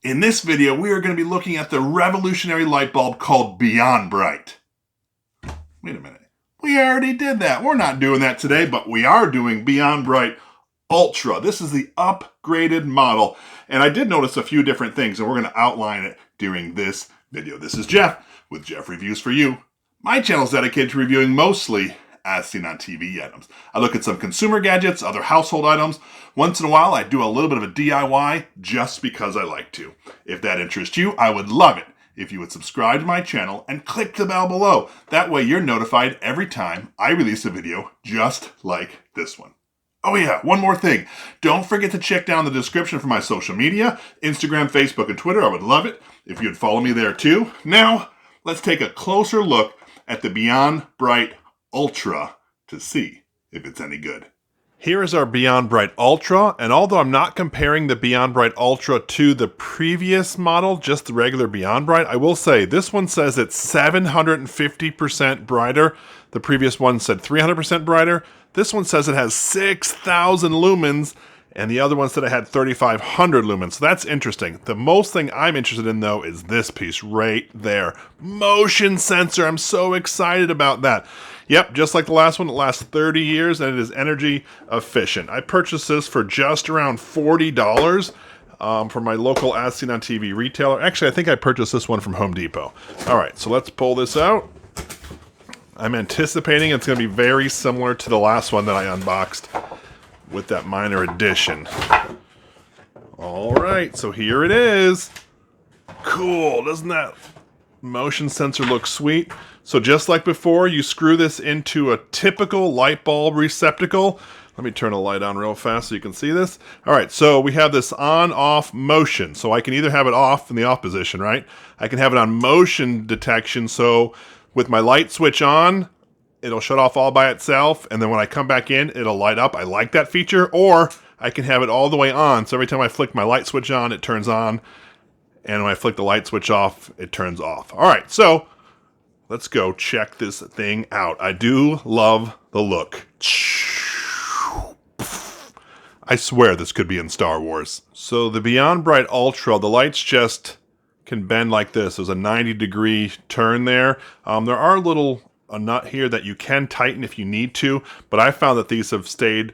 In this video, we are going to be looking at the revolutionary light bulb called Beyond Bright. Wait a minute. We already did that. We're not doing that today, but we are doing Beyond Bright Ultra. This is the upgraded model. And I did notice a few different things, and we're going to outline it during this video. This is Jeff with Jeff Reviews for You. My channel is dedicated to reviewing mostly as seen on TV items. I look at some consumer gadgets, other household items. Once in a while, I do a little bit of a DIY just because I like to. If that interests you, I would love it if you would subscribe to my channel and click the bell below. That way you're notified every time I release a video just like this one. Oh yeah, one more thing. Don't forget to check down the description for my social media, Instagram, Facebook, and Twitter. I would love it if you'd follow me there too. Now, let's take a closer look at the Beyond Bright Ultra to see if it's any good. Here is our Beyond Bright Ultra, and although I'm not comparing the Beyond Bright Ultra to the previous model, just the regular Beyond Bright, I will say this one says it's 750% brighter. The previous one said 300% brighter. This one says it has 6,000 lumens, and the other one said it had 3,500 lumens. So that's interesting. The most thing I'm interested in, though, is this piece right there. Motion sensor. I'm so excited about that. Yep, just like the last one, it lasts 30 years, and it is energy efficient. I purchased this for just around $40 from my local As Seen on TV retailer. Actually, I think I purchased this one from Home Depot. All right, so let's pull this out. I'm anticipating it's going to be very similar to the last one that I unboxed with that minor addition. All right, so here it is. Cool, doesn't that motion sensor look sweet? So just like before, you screw this into a typical light bulb receptacle. Let me turn the light on real fast so you can see this. All right, so we have this on-off motion. So I can either have it off in the off position, right? I can have it on motion detection. So with my light switch on, it'll shut off all by itself. And then when I come back in, it'll light up. I like that feature. Or I can have it all the way on. So every time I flick my light switch on, it turns on. And when I flick the light switch off, it turns off. All right, so let's go check this thing out. I do love the look. I swear this could be in Star Wars. So the Beyond Bright Ultra, the lights just can bend like this. There's a 90-degree turn there. There are a nut here that you can tighten if you need to, but I found that these have stayed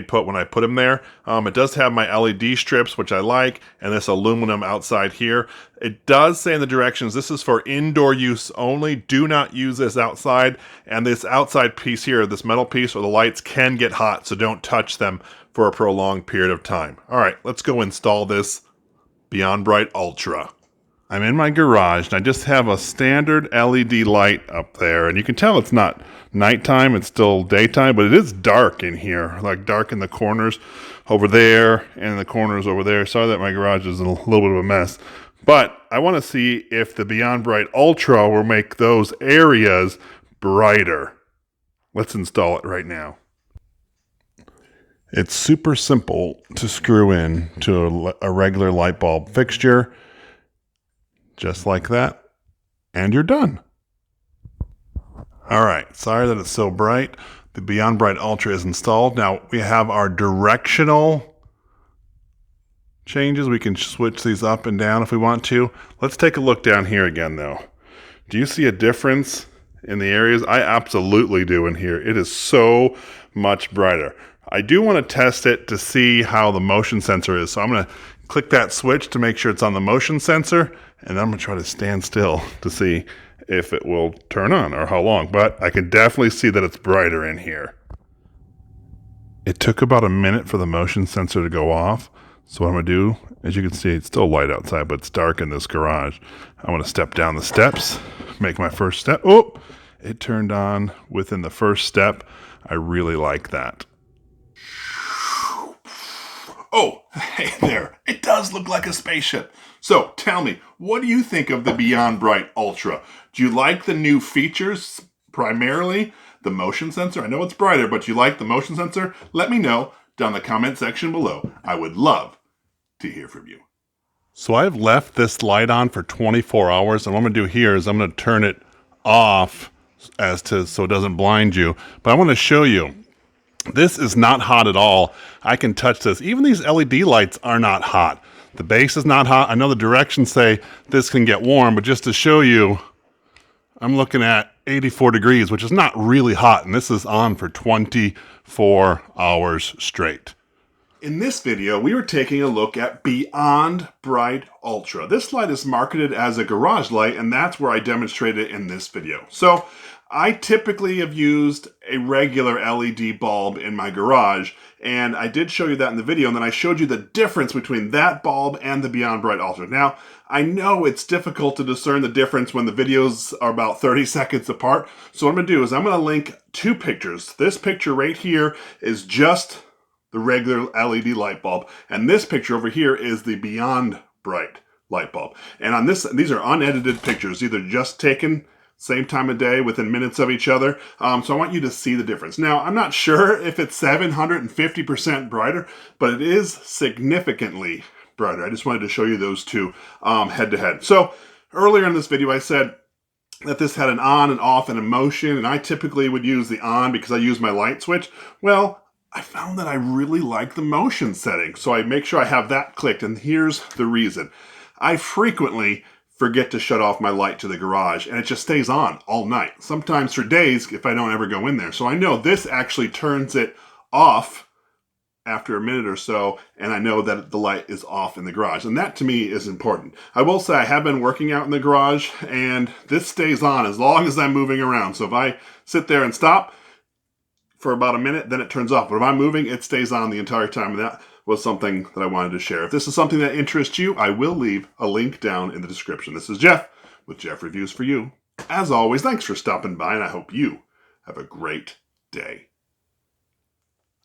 put when I put them there. It does have my LED strips, which I like, and this aluminum outside here. It does say in the directions, this is for indoor use only. Do not use this outside. And this outside piece here, this metal piece or the lights can get hot, so don't touch them for a prolonged period of time. All right, let's go install this Beyond Bright Ultra. I'm in my garage, and I just have a standard LED light up there, and you can tell it's not nighttime, it's still daytime, but it is dark in here, like dark in the corners over there and the corners over there. Sorry that my garage is a little bit of a mess, but I want to see if the Beyond Bright Ultra will make those areas brighter. Let's install it right now. It's super simple to screw in to a regular light bulb fixture. Just like that, and you're done. All right, sorry that it's so bright. The Beyond Bright Ultra is installed. Now we have our directional changes. We can switch these up and down if we want to. Let's take a look down here again though. Do you see a difference in the areas? I absolutely do in here. It is so much brighter. I do want to test it to see how the motion sensor is. So I'm going to click that switch to make sure it's on the motion sensor, and I'm going to try to stand still to see if it will turn on or how long. But I can definitely see that it's brighter in here. It took about a minute for the motion sensor to go off. So what I'm going to do, as you can see, it's still light outside, but it's dark in this garage. I want to step down the steps, make my first step. Oh, it turned on within the first step. I really like that. Oh, hey there. It does look like a spaceship. So tell me, what do you think of the Beyond Bright Ultra? Do you like the new features, primarily the motion sensor? I know it's brighter, but you like the motion sensor? Let me know down in the comment section below. I would love to hear from you. So I've left this light on for 24 hours, and what I'm going to do here is I'm going to turn it off so it doesn't blind you. But I want to show you. This is not hot at all. I can touch this. Even these LED lights are not hot. The base is not hot. I know the directions say this can get warm, but just to show you, I'm looking at 84 degrees, which is not really hot, and this is on for 24 hours straight. In this video, we were taking a look at Beyond Bright Ultra. This light is marketed as a garage light, and that's where I demonstrate it in this video. So I typically have used a regular LED bulb in my garage, and I did show you that in the video, and then I showed you the difference between that bulb and the Beyond Bright Ultra. Now, I know it's difficult to discern the difference when the videos are about 30 seconds apart, so what I'm going to do is I'm going to link two pictures. This picture right here is just the regular LED light bulb, and this picture over here is the Beyond Bright light bulb. And on this, these are unedited pictures, either just taken same time of day within minutes of each other. So I want you to see the difference. Now, I'm not sure if it's 750% brighter, but it is significantly brighter. I just wanted to show you those two head to head. So earlier in this video, I said that this had an on and off and a motion, and I typically would use the on because I use my light switch. Well, I found that I really like the motion setting, so I make sure I have that clicked, and here's the reason. I frequently forget to shut off my light to the garage, and it just stays on all night, sometimes for days if I don't ever go in there. So I know this actually turns it off after a minute or so, and I know that the light is off in the garage, and that to me is important. I will say I have been working out in the garage, and this stays on as long as I'm moving around. So if I sit there and stop for about a minute, then it turns off. But if I'm moving, it stays on the entire time. And that was something that I wanted to share. If this is something that interests you, I will leave a link down in the description. This is Jeff with Jeff Reviews for You. As always, thanks for stopping by, and I hope you have a great day.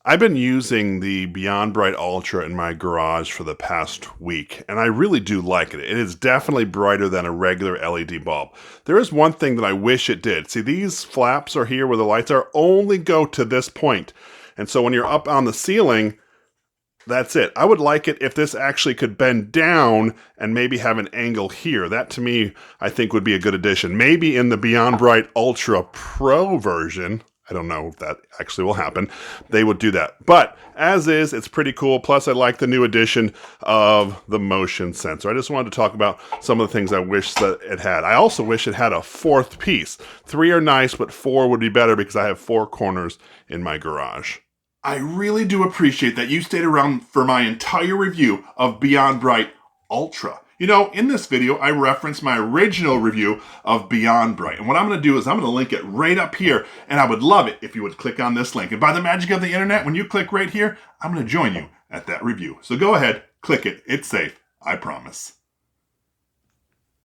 I've been using the Beyond Bright Ultra in my garage for the past week, and I really do like it. It is definitely brighter than a regular LED bulb. There is one thing that I wish it did. See, these flaps are here where the lights are, only go to this point. And so when you're up on the ceiling, that's it. I would like it if this actually could bend down and maybe have an angle here. That, to me, I think would be a good addition. Maybe in the Beyond Bright Ultra Pro version, I don't know if that actually will happen, they would do that. But as is, it's pretty cool. Plus, I like the new addition of the motion sensor. I just wanted to talk about some of the things I wish that it had. I also wish it had a fourth piece. 3 are nice, but 4 would be better because I have 4 corners in my garage. I really do appreciate that you stayed around for my entire review of Beyond Bright Ultra. You know, in this video, I referenced my original review of Beyond Bright. And what I'm going to do is I'm going to link it right up here. And I would love it if you would click on this link. And by the magic of the internet, when you click right here, I'm going to join you at that review. So go ahead, click it. It's safe. I promise.